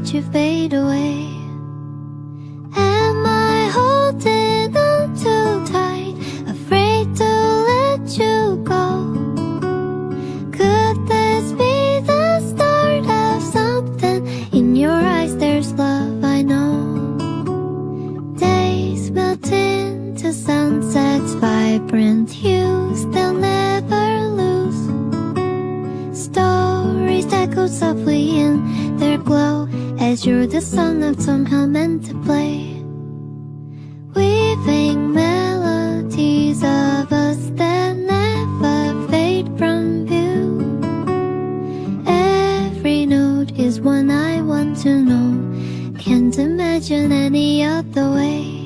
watch you fade away. Am I holding on too tight, afraid to let you go? Could this be the start of something? In your eyes there's love, I know. Days melt into sunsets, vibrant hues they'll never lose. Stories that go softly in their glow, as you're the song I'm somehow meant to play. Weaving melodies of us that never fade from view. Every note is one I want to know, can't imagine any other way.